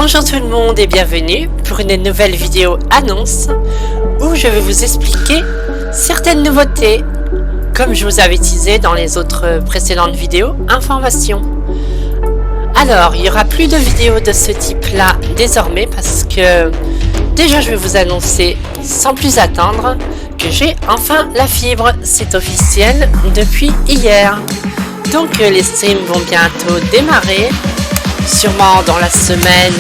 Bonjour tout le monde et bienvenue pour une nouvelle vidéo annonce où je vais vous expliquer certaines nouveautés comme je vous avais teasé dans les autres précédentes vidéos informations. Alors il n'y aura plus de vidéos de ce type là désormais parce que déjà je vais vous annoncer sans plus attendre que j'ai enfin la fibre, c'est officiel depuis hier. Donc les streams vont bientôt démarrer, sûrement dans la semaine,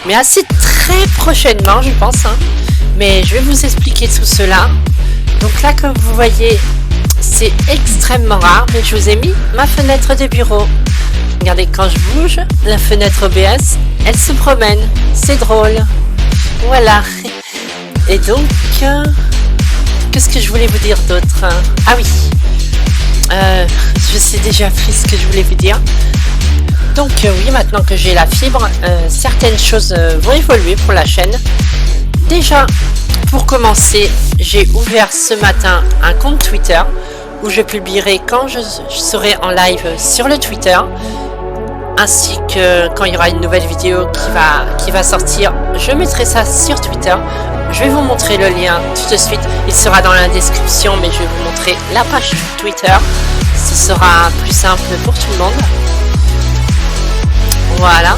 mais assez très prochainement je pense, hein. Mais je vais vous expliquer tout cela. Donc là comme vous voyez c'est extrêmement rare, mais je vous ai mis ma fenêtre de bureau. Regardez, quand je bouge, la fenêtre OBS, elle se promène, c'est drôle. Voilà. Et donc, qu'est-ce que je voulais vous dire d'autre? Ah oui, je sais déjà pris ce que je voulais vous dire. Donc oui, maintenant que j'ai la fibre, certaines choses vont évoluer pour la chaîne. Déjà, pour commencer, j'ai ouvert ce matin un compte Twitter où je publierai quand je serai en live sur le Twitter, ainsi que quand il y aura une nouvelle vidéo qui va sortir, je mettrai ça sur Twitter. Je vais vous montrer le lien tout de suite, il sera dans la description, mais je vais vous montrer la page Twitter, ce sera plus simple pour tout le monde. Voilà.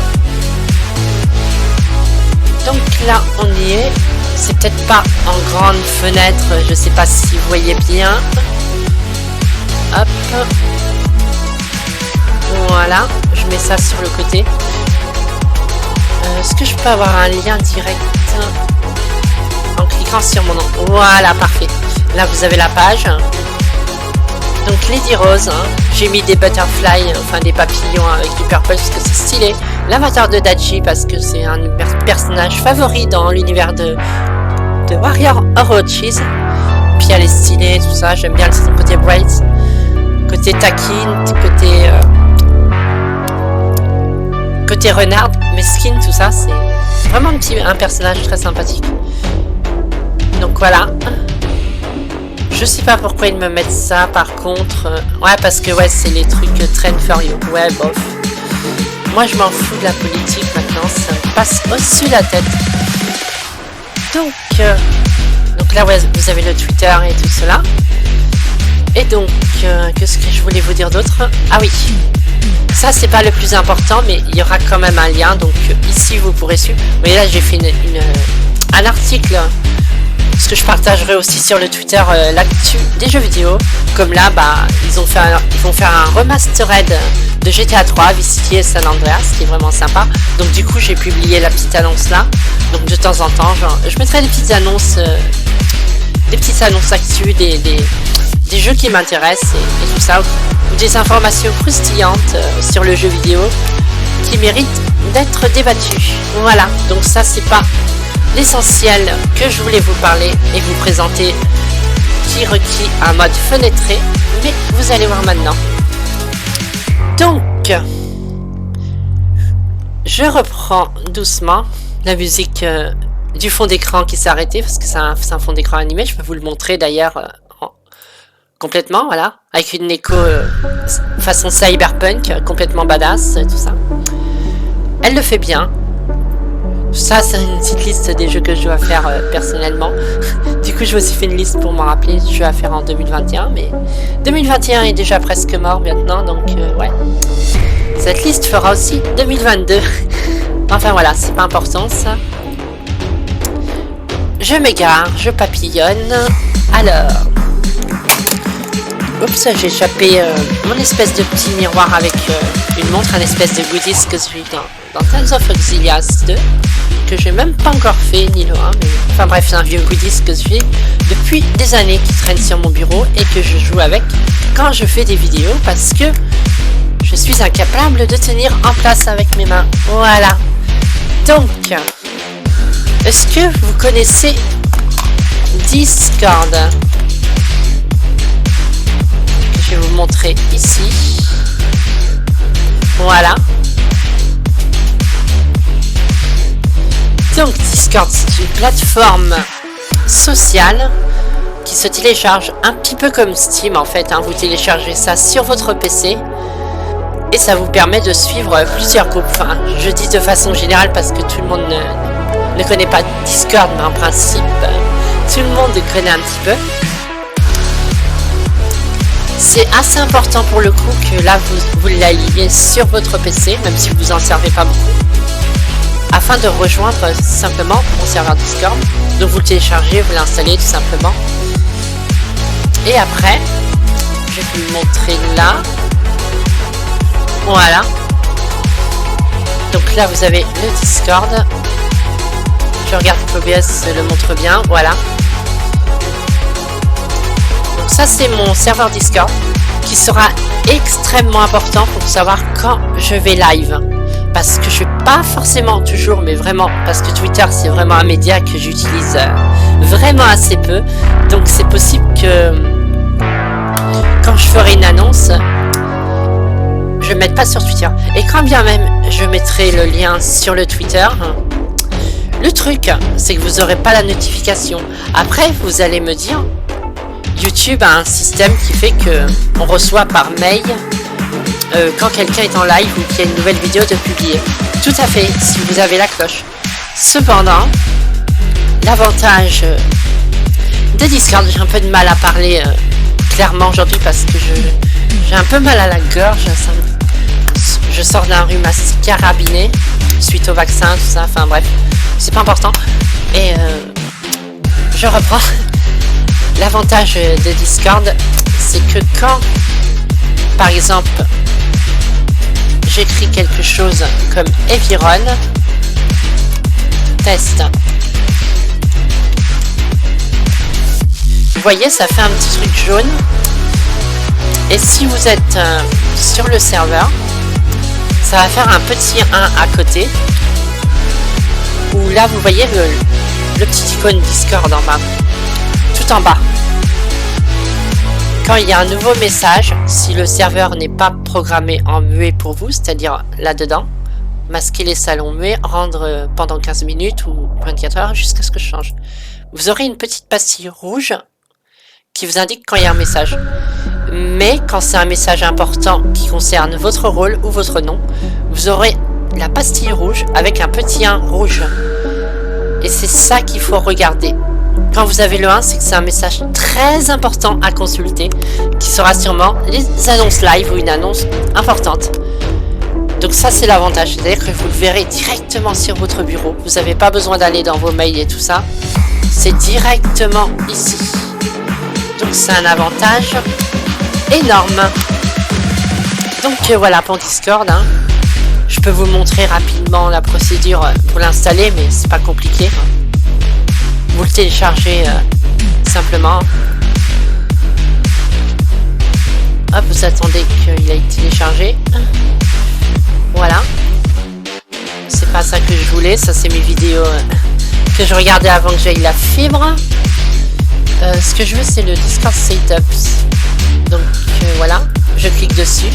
Donc là on y est, c'est peut-être pas en grande fenêtre, je sais pas si vous voyez bien. Hop. Voilà, je mets ça sur le côté. Est-ce que je peux avoir un lien direct en cliquant sur mon nom? Voilà, parfait. Là vous avez la page. Donc Lady Rose, hein. J'ai mis des butterflies, enfin des papillons avec du purple parce que c'est stylé. L'avatar de Dachi parce que c'est un personnage favori dans l'univers de Warrior Orochis. Puis elle est stylée, tout ça, j'aime bien son côté bright, côté taquine, côté renard, mesquine, tout ça, c'est vraiment un personnage très sympathique. Donc voilà. Je sais pas pourquoi ils me mettent ça par contre. Ouais, parce que ouais, c'est les trucs trend for you. Ouais, bof. Moi je m'en fous de la politique maintenant, ça me passe au-dessus de la tête. Donc là ouais, vous avez le Twitter et tout cela. Et donc, qu'est-ce que je voulais vous dire d'autre? Ah oui, ça c'est pas le plus important, mais il y aura quand même un lien. Donc ici vous pourrez suivre. Vous voyez là j'ai fait un article. Ce que je partagerai aussi sur le Twitter, l'actu des jeux vidéo. Comme là, bah, ils vont faire un remastered de GTA 3, Vice City et San Andreas, qui est vraiment sympa. Donc du coup, j'ai publié la petite annonce là. Donc de temps en temps, je mettrai des petites annonces actu, des jeux qui m'intéressent et tout ça, ou des informations croustillantes sur le jeu vidéo qui méritent d'être débattues. Voilà, donc ça c'est pas l'essentiel que je voulais vous parler et vous présenter qui requis un mode fenêtré, mais vous allez voir maintenant. Donc je reprends doucement la musique du fond d'écran qui s'est arrêté parce que c'est un fond d'écran animé. Je peux vous le montrer d'ailleurs complètement, voilà, avec une écho façon cyberpunk complètement badass, tout ça. Elle le fait bien. Ça c'est une petite liste des jeux que je dois faire personnellement. Du coup je me suis fait une liste pour m'en rappeler, je vais faire en 2021, mais 2021 est déjà presque mort maintenant, donc ouais. Cette liste fera aussi 2022. Enfin voilà, c'est pas important ça. Je m'égare, je papillonne. Alors, oups, j'ai échappé mon espèce de petit miroir avec une montre, un espèce de goodies que j'ai dans Tales of Exilias 2, que j'ai même pas encore fait, ni le 1, mais enfin bref, c'est un vieux goodies que j'ai depuis des années qui traîne sur mon bureau et que je joue avec quand je fais des vidéos parce que je suis incapable de tenir en place avec mes mains. Voilà. Donc, est-ce que vous connaissez Discord? Je vais vous montrer ici. Voilà. Donc Discord, c'est une plateforme sociale qui se télécharge un petit peu comme Steam en fait, hein. Vous téléchargez ça sur votre PC Et ça vous permet de suivre plusieurs groupes. Enfin, je dis de façon générale parce que tout le monde ne connaît pas Discord, mais en principe, tout le monde connaît un petit peu. C'est assez important pour le coup que là, vous l'alliez sur votre PC, même si vous en servez pas beaucoup, afin de rejoindre simplement mon serveur Discord. Donc vous le téléchargez, vous l'installez tout simplement. Et après, je vais vous montrer là. Voilà. Donc là, vous avez le Discord. Je regarde que OBS le montre bien. Voilà. Donc ça, c'est mon serveur Discord qui sera extrêmement important pour savoir quand je vais live. Parce que je suis pas forcément toujours, mais vraiment, parce que Twitter, c'est vraiment un média que j'utilise vraiment assez peu. Donc c'est possible que quand je ferai une annonce, je ne mette pas sur Twitter. Et quand bien même je mettrai le lien sur le Twitter, le truc, c'est que vous n'aurez pas la notification. Après, vous allez me dire, YouTube a un système qui fait que on reçoit par mail quand quelqu'un est en live ou qu'il y a une nouvelle vidéo de publier. Tout à fait, si vous avez la cloche. Cependant, l'avantage de Discord, j'ai un peu de mal à parler clairement aujourd'hui parce que j'ai un peu mal à la gorge. Je sors d'un rhume assez carabiné suite au vaccin, tout ça, enfin bref, c'est pas important. Et je reprends. L'avantage de Discord, c'est que quand, par exemple, j'écris quelque chose comme Eviron, test. Vous voyez, ça fait un petit truc jaune. Et si vous êtes sur le serveur, ça va faire un petit 1 à côté. Où là, vous voyez le petit icône Discord en bas. Tout en bas. Quand il y a un nouveau message, si le serveur n'est pas programmé en muet pour vous, c'est-à-dire là-dedans, masquer les salons muets, rendre pendant 15 minutes ou 24 heures jusqu'à ce que je change. Vous aurez une petite pastille rouge qui vous indique quand il y a un message. Mais quand c'est un message important qui concerne votre rôle ou votre nom, vous aurez la pastille rouge avec un petit 1 rouge. Et c'est ça qu'il faut regarder. Quand vous avez le 1, c'est que c'est un message très important à consulter, qui sera sûrement les annonces live ou une annonce importante. Donc ça, c'est l'avantage, c'est-à-dire que vous le verrez directement sur votre bureau. Vous n'avez pas besoin d'aller dans vos mails et tout ça. C'est directement ici. Donc c'est un avantage énorme. Donc voilà pour Discord. Je peux vous montrer rapidement la procédure pour l'installer, mais c'est pas compliqué. Vous le téléchargez simplement. Hop, vous attendez qu'il aille télécharger. Voilà. C'est pas ça que je voulais. Ça, c'est mes vidéos que je regardais avant que j'aille la fibre. Ce que je veux, c'est le Discord Setup. Donc voilà, je clique dessus.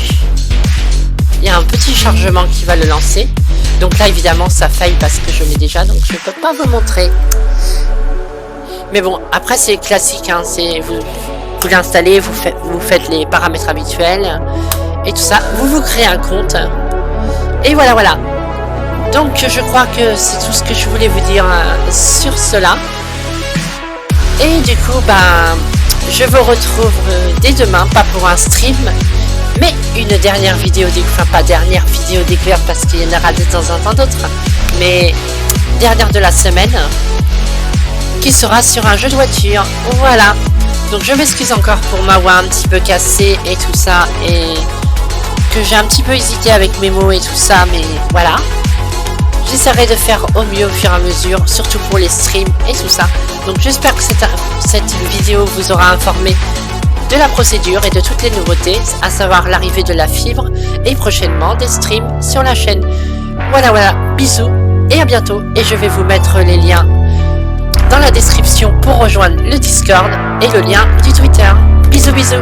Il y a un petit chargement qui va le lancer. Donc là, évidemment, ça faille parce que je l'ai déjà. Donc je ne peux pas vous montrer. Mais bon, après c'est classique, hein, vous l'installez, vous faites les paramètres habituels et tout ça, vous créez un compte. Et voilà, voilà. Donc je crois que c'est tout ce que je voulais vous dire sur cela. Et du coup, je vous retrouve dès demain, pas pour un stream, mais une dernière vidéo découverte, enfin pas dernière vidéo découverte parce qu'il y en aura de temps en temps d'autres, mais dernière de la semaine, qui sera sur un jeu de voiture. Voilà. Donc je m'excuse encore pour ma voix un petit peu cassée et tout ça, et que j'ai un petit peu hésité avec mes mots et tout ça, mais voilà. J'essaierai de faire au mieux au fur et à mesure, surtout pour les streams et tout ça. Donc j'espère que cette vidéo vous aura informé de la procédure et de toutes les nouveautés, à savoir l'arrivée de la fibre et prochainement des streams sur la chaîne. Voilà, voilà. Bisous et à bientôt. Et je vais vous mettre les liens dans la description pour rejoindre le Discord et le lien du Twitter. Bisous bisous.